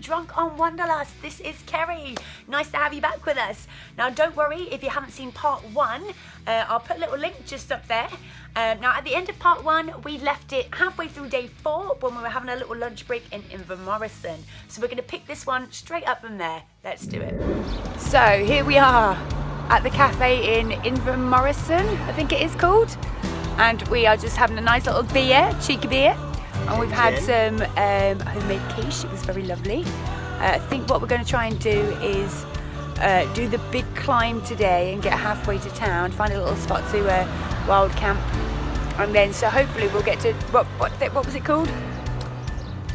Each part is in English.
Drunk on Wanderlust. This is Kerry. Nice to have you back with us. Now don't worry if you haven't seen part 1, I'll put a little link just up there. Now at the end of part 1 we left it halfway through day 4 when we were having a little lunch break in Invermoriston. So we're going to pick this one straight up from there. Let's do it. So here we are at the cafe in Invermoriston, I think it is called. And we are just having a nice little beer, cheeky beer. And we've had some homemade quiche, it was very lovely. I think what we're going to try and do is do the big climb today and get halfway to town, find a little spot to wild camp. And then, so hopefully we'll get to, what was it called?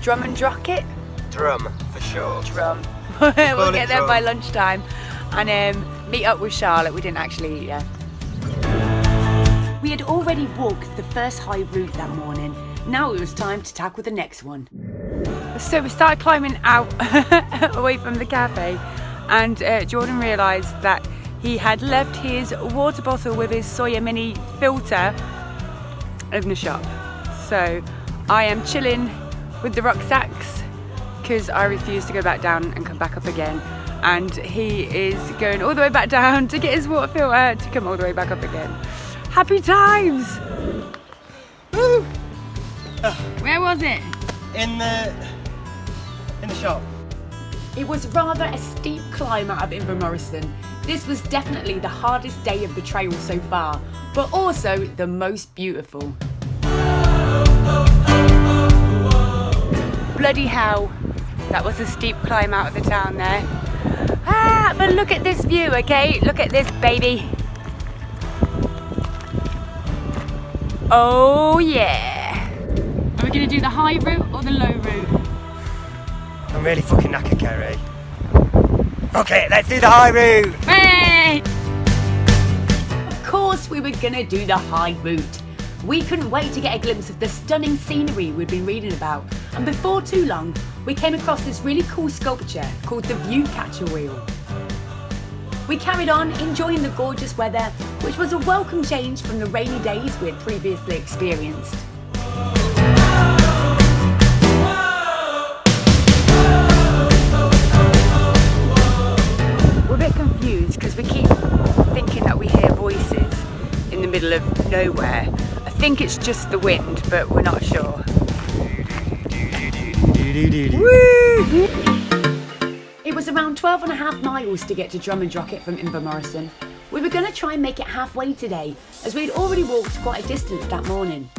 Drumnadrochit? Drum, for sure. Drum. We'll get there by lunchtime and meet up with Charlotte. We didn't actually eat yet. We had already walked the first high route that morning. Now it was time to tackle the next one. So we started climbing out away from the cafe, and Jordan realised that he had left his water bottle with his Soya Mini filter in the shop. So I am chilling with the rucksacks because I refuse to go back down and come back up again. And he is going all the way back down to get his water filter to come all the way back up again. Happy times! Woo! Where was it? In the shop. It was rather a steep climb out of Invermoriston. This was definitely the hardest day of the trail so far, but also the most beautiful. Bloody hell, that was a steep climb out of the town there. But look at this view, okay? Look at this, baby. Oh yeah. Are we going to do the high route or the low route? I'm really fucking knackered, Kerry. Okay, let's do the high route! Hey! Of course we were going to do the high route. We couldn't wait to get a glimpse of the stunning scenery we'd been reading about. And before too long, we came across this really cool sculpture called the View Catcher Wheel. We carried on enjoying the gorgeous weather, which was a welcome change from the rainy days we had previously experienced. We're a bit confused because we keep thinking that we hear voices in the middle of nowhere. I think it's just the wind, but we're not sure. Woo! It was around 12.5 miles to get to Drumnadrochit from Invermoriston. We were going to try and make it halfway today, as we'd already walked quite a distance that morning.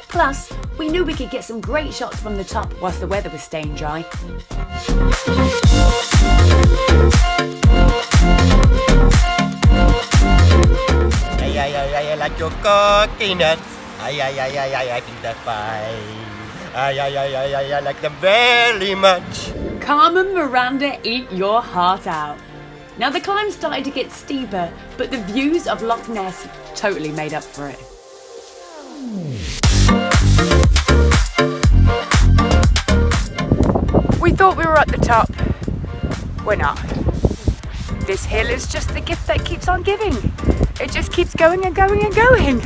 Plus, we knew we could get some great shots from the top whilst the weather was staying dry. I like your coconuts. I think they're fine. I like them very much. Carmen Miranda, eat your heart out. Now the climb started to get steeper, but the views of Loch Ness totally made up for it. We thought we were at the top. We're not. This hill is just the gift that keeps on giving. It just keeps going and going and going.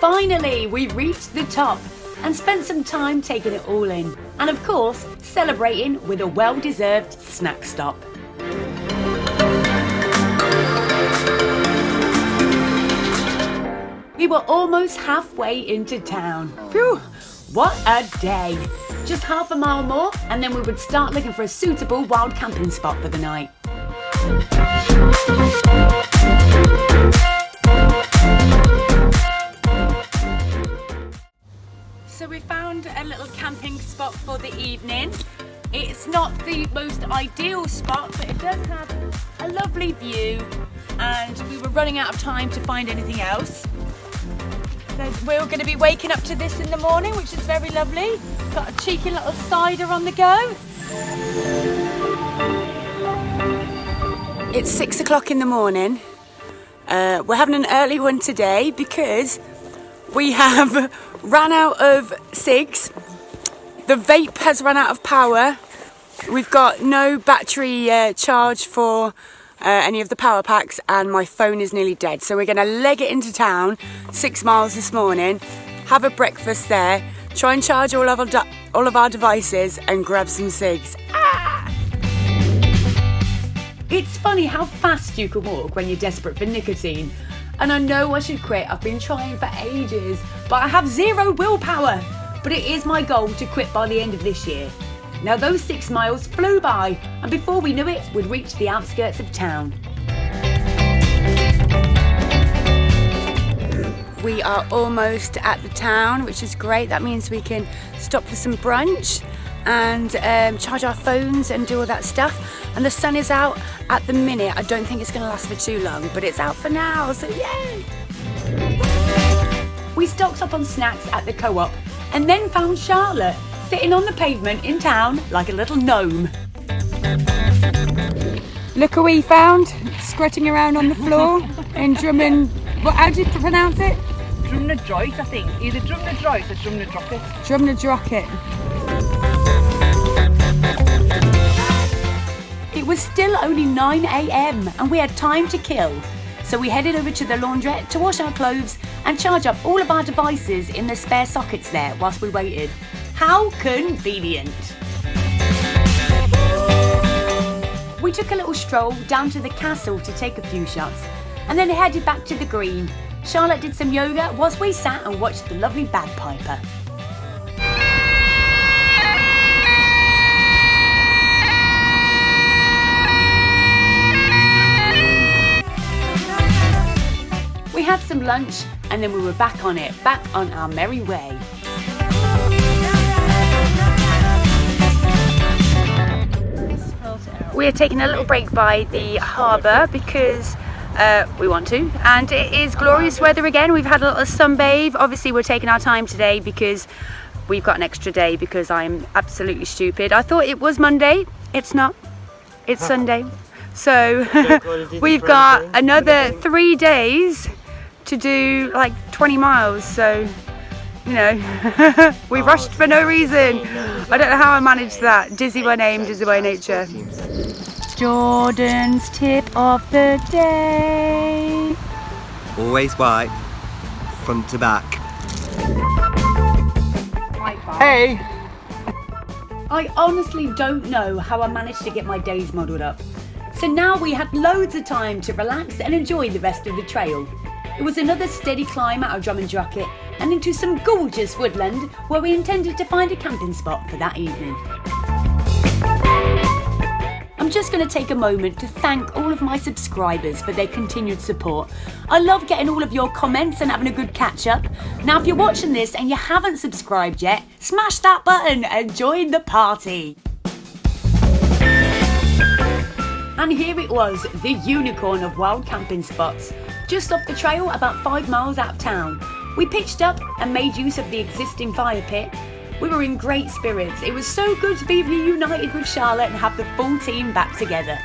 Finally, we reached the top and spent some time taking it all in. And of course, celebrating with a well-deserved snack stop. We were almost halfway into town. Phew, what a day. Just half a mile more and then we would start looking for a suitable wild camping spot for the night. So we found a little camping spot for the evening. It's not the most ideal spot, but it does have a lovely view, and we were running out of time to find anything else. So we're going to be waking up to this in the morning, which is very lovely. Got a cheeky little cider on the go. It's 6 o'clock in the morning. We're having an early one today because we have ran out of cigs. The vape has run out of power. We've got no battery charge for any of the power packs, and my phone is nearly dead. So we're going to leg it into town, 6 miles this morning, have a breakfast there, try and charge all of our devices and grab some cigs. Ah! It's funny how fast you can walk when you're desperate for nicotine. And I know I should quit, I've been trying for ages, but I have zero willpower. But it is my goal to quit by the end of this year. Now those 6 miles flew by, and before we knew it, we'd reached the outskirts of town. We are almost at the town, which is great. That means we can stop for some brunch and charge our phones and do all that stuff. And the sun is out at the minute. I don't think it's going to last for too long, but it's out for now, so yay! We stocked up on snacks at the co-op and then found Charlotte sitting on the pavement in town like a little gnome. Look who we found, squatting around on the floor in how do you pronounce it? Drumnadrochit, I think. Either Drumnadrochit or Drumnadrochit. Drumnadrochit. It was still only 9 a.m. and we had time to kill. So we headed over to the laundrette to wash our clothes and charge up all of our devices in the spare sockets there whilst we waited. How convenient. We took a little stroll down to the castle to take a few shots and then headed back to the green. Charlotte did some yoga whilst we sat and watched the lovely bagpiper. We had some lunch and then we were back on it, back on our merry way. We are taking a little break by the harbour because we want to, and it is glorious weather again. We've had a little sunbathe. Obviously we're taking our time today because we've got an extra day because I'm absolutely stupid. I thought it was Monday. It's not. It's Sunday. So we've got another 3 days to do like 20 miles. So, you know, we rushed for no reason. I don't know how I managed that. Dizzy by name, dizzy by nature. Jordan's tip of the day. Always white, front to back. Hey! I honestly don't know how I managed to get my days modelled up. So now we had loads of time to relax and enjoy the rest of the trail. It was another steady climb out of Drumnadrochit and into some gorgeous woodland where we intended to find a camping spot for that evening. I'm just going to take a moment to thank all of my subscribers for their continued support. I love getting all of your comments and having a good catch up. Now if you're watching this and you haven't subscribed yet, smash that button and join the party. And here it was, the unicorn of wild camping spots. Just off the trail, about 5 miles out of town. We pitched up and made use of the existing fire pit. We were in great spirits. It was so good to be reunited with Charlotte and have the full team back together.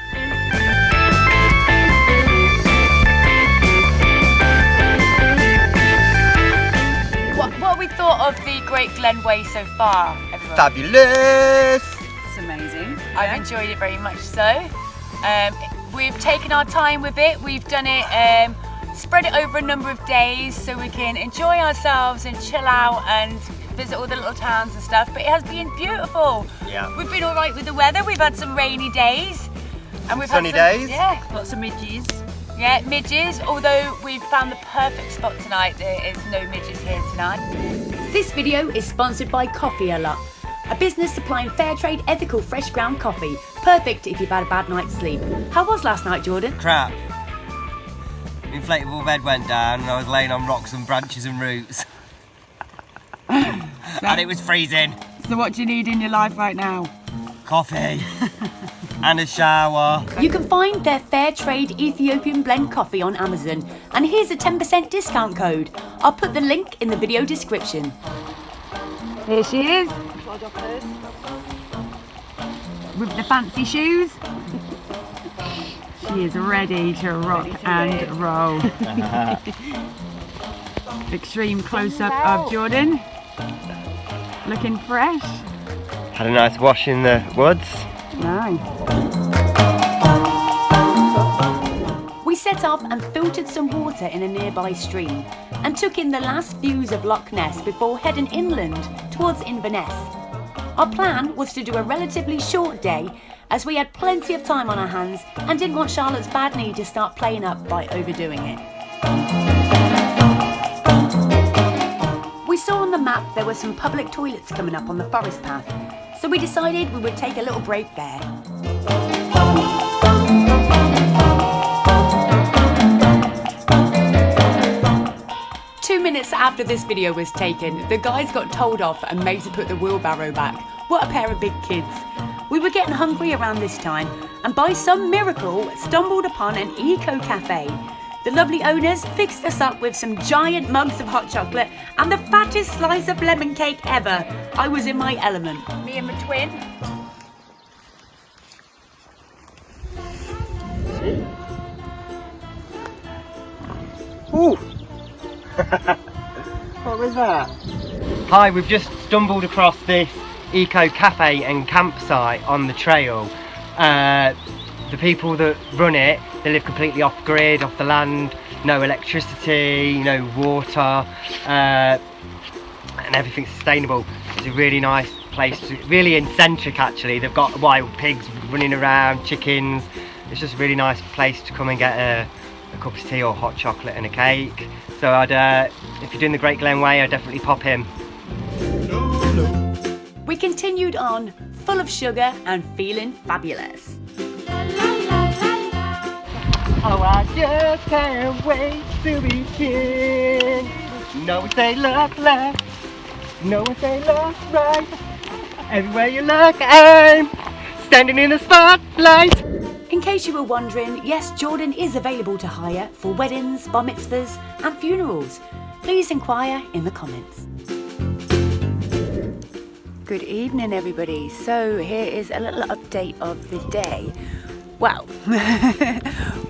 What have we thought of the Great Glen Way so far, everyone? Fabulous! It's amazing. I've enjoyed it very much so. We've taken our time with it. We've done it, spread it over a number of days so we can enjoy ourselves and chill out and visit all the little towns and stuff, but it has been beautiful. Yeah. We've been all right with the weather. We've had some rainy days. And we've Sunny had some, days. Yeah. Lots of midges. Yeah, midges, although we've found the perfect spot tonight. There is no midges here tonight. This video is sponsored by Coffee A Lot, a business supplying fair trade, ethical, fresh ground coffee. Perfect if you've had a bad night's sleep. How was last night, Jordan? Crap. Inflatable bed went down and I was laying on rocks and branches and roots. And it was freezing. So what do you need in your life right now? Coffee. And a shower. You can find their fair trade Ethiopian blend coffee on Amazon, and here's a 10% discount code. I'll put the link in the video description. Here she is. With the fancy shoes. She is ready to rock and roll. Extreme close-up of Jordan. Looking fresh. Had a nice wash in the woods. Nice. We set off and filtered some water in a nearby stream and took in the last views of Loch Ness before heading inland towards Inverness. Our plan was to do a relatively short day as we had plenty of time on our hands and didn't want Charlotte's bad knee to start playing up by overdoing it. We saw on the map there were some public toilets coming up on the forest path, so we decided we would take a little break there. Minutes after this video was taken, the guys got told off and made to put the wheelbarrow back. What a pair of big kids. We were getting hungry around this time and by some miracle stumbled upon an eco cafe. The lovely owners fixed us up with some giant mugs of hot chocolate and the fattest slice of lemon cake ever. I was in my element. Me and my twin. Ooh! What was that? Hi, we've just stumbled across this eco cafe and campsite on the trail. The people that run it, they live completely off grid, off the land, no electricity, no water, and everything's sustainable. It's a really nice place, really eccentric actually. They've got wild pigs running around, chickens. It's just a really nice place to come and get a cup of tea or hot chocolate and a cake. So if you're doing the Great Glen Way, I'd definitely pop in. We continued on, full of sugar and feeling fabulous. Oh, I just can't wait to begin. No one say look left, no one say look right. Everywhere you look, I'm standing in the spotlight. In case you were wondering, yes, Jordan is available to hire for weddings, bar mitzvahs and funerals. Please inquire in the comments. Good evening everybody. So here is a little update of the day. Well,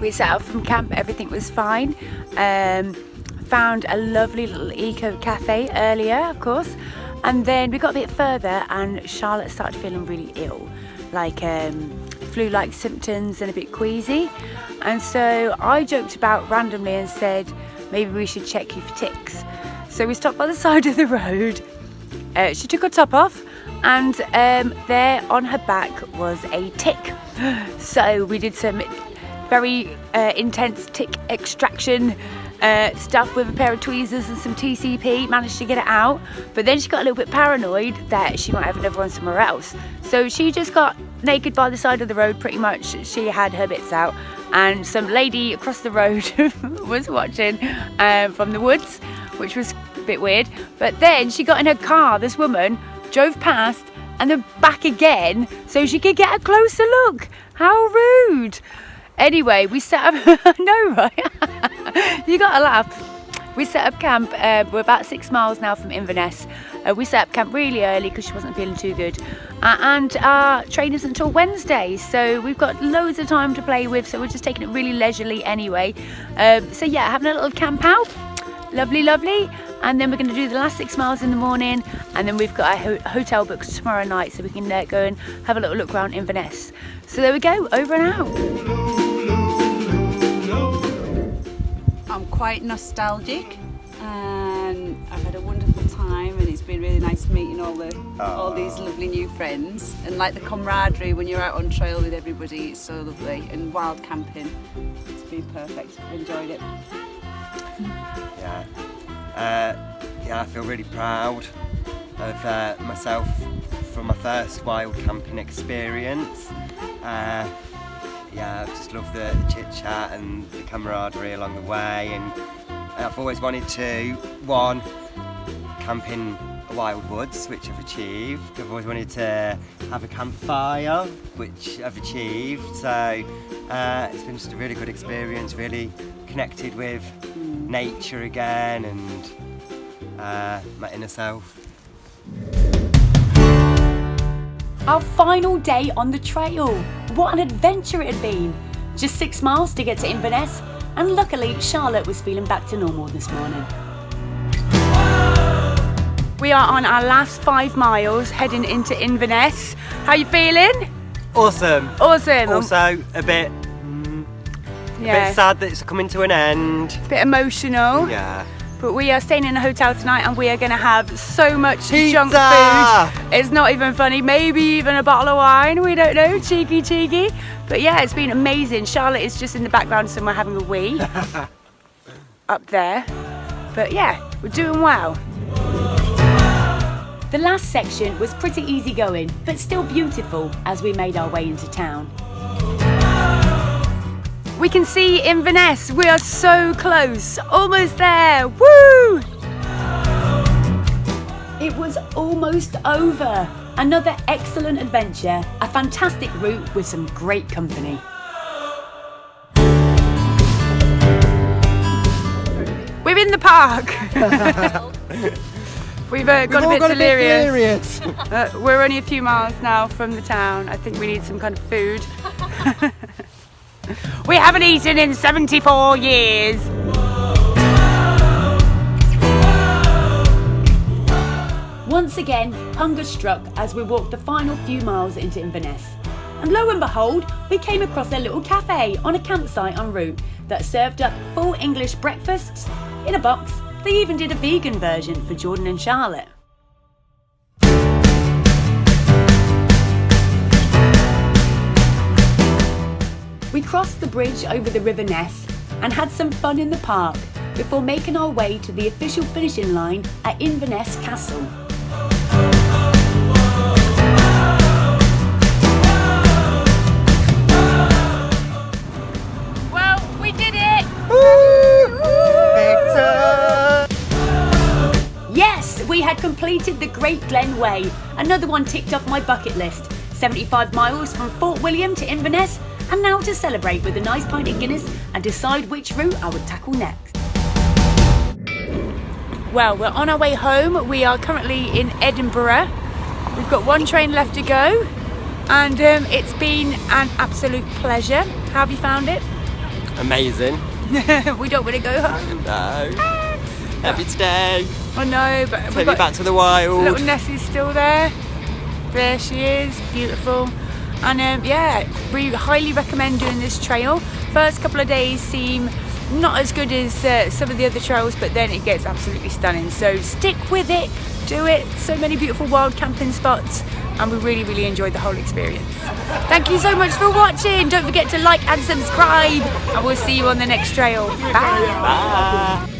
we set out from camp, everything was fine. Found a lovely little eco cafe earlier, of course. And then we got a bit further and Charlotte started feeling really ill. Like flu-like symptoms and a bit queasy, and so I joked about randomly and said maybe we should check you for ticks. So we stopped by the side of the road. She took her top off and there on her back was a tick. So we did some very intense tick extraction stuff with a pair of tweezers and some TCP, managed to get it out, but then she got a little bit paranoid that she might have another one somewhere else. So she just got naked by the side of the road pretty much. She had her bits out and some lady across the road was watching from the woods, which was a bit weird. But then she got in her car, this woman drove past and then back again so she could get a closer look. How rude. Anyway, we set up, I know, right? You gotta laugh. We set up camp, we're about 6 miles now from Inverness. We set up camp really early because she wasn't feeling too good. And our train isn't until Wednesday, so we've got loads of time to play with, so we're just taking it really leisurely anyway. So yeah, having a little camp out. Lovely, lovely. And then we're going to do the last 6 miles in the morning, and then we've got a hotel booked tomorrow night, so we can go and have a little look around Inverness. So there we go, over and out. I'm quite nostalgic and I've had a wonderful time, and it's been really nice meeting all these lovely new friends, and like the camaraderie when you're out on trail with everybody, it's so lovely, and wild camping, it's been perfect. I've enjoyed it. Yeah, I feel really proud of myself for my first wild camping experience. Yeah, I've just loved the chit chat and the camaraderie along the way, and I've always wanted to, one, camp in wild woods, which I've achieved. I've always wanted to have a campfire, which I've achieved. So it's been just a really good experience, really connected with nature again and my inner self. Our final day on the trail. What an adventure it had been. Just 6 miles to get to Inverness, and luckily Charlotte was feeling back to normal this morning. We are on our last 5 miles heading into Inverness. How are you feeling? Awesome. Awesome. Also a bit sad that it's coming to an end. Bit emotional. Yeah. But we are staying in a hotel tonight and we are going to have so much junk Pizza! food. It's not even funny. Maybe even a bottle of wine. We don't know. Cheeky, cheeky. But yeah, it's been amazing. Charlotte is just in the background somewhere having a wee. Up there. But yeah, we're doing well. The last section was pretty easy going, but still beautiful as we made our way into town. We can see Inverness. We are so close. Almost there. Woo! It was almost over. Another excellent adventure, a fantastic route with some great company. We're in the park. We've got a bit delirious. We're only a few miles now from the town. I think we need some kind of food. We haven't eaten in 74 years. Once again, hunger struck as we walked the final few miles into Inverness. And lo and behold, we came across a little cafe on a campsite en route that served up full English breakfasts in a box. They even did a vegan version for Jordan and Charlotte. We crossed the bridge over the River Ness and had some fun in the park before making our way to the official finishing line at Inverness Castle. Well, we did it! Yes, we had completed the Great Glen Way, another one ticked off my bucket list. 75 miles from Fort William to Inverness, and now to celebrate with a nice pint of Guinness and decide which route I would tackle next. Well, we're on our way home. We are currently in Edinburgh. We've got one train left to go, and it's been an absolute pleasure. How have you found it? Amazing. We don't want to go home. No. Happy today. I know, but Take me back to the wild. Little Nessie's still there. There she is, beautiful. And yeah, we highly recommend doing this trail. First couple of days seem not as good as some of the other trails, but then it gets absolutely stunning. So stick with it, do it. So many beautiful wild camping spots, and we really enjoyed the whole experience. Thank you so much for watching. Don't forget to like and subscribe, and we'll see you on the next trail. Bye. Bye.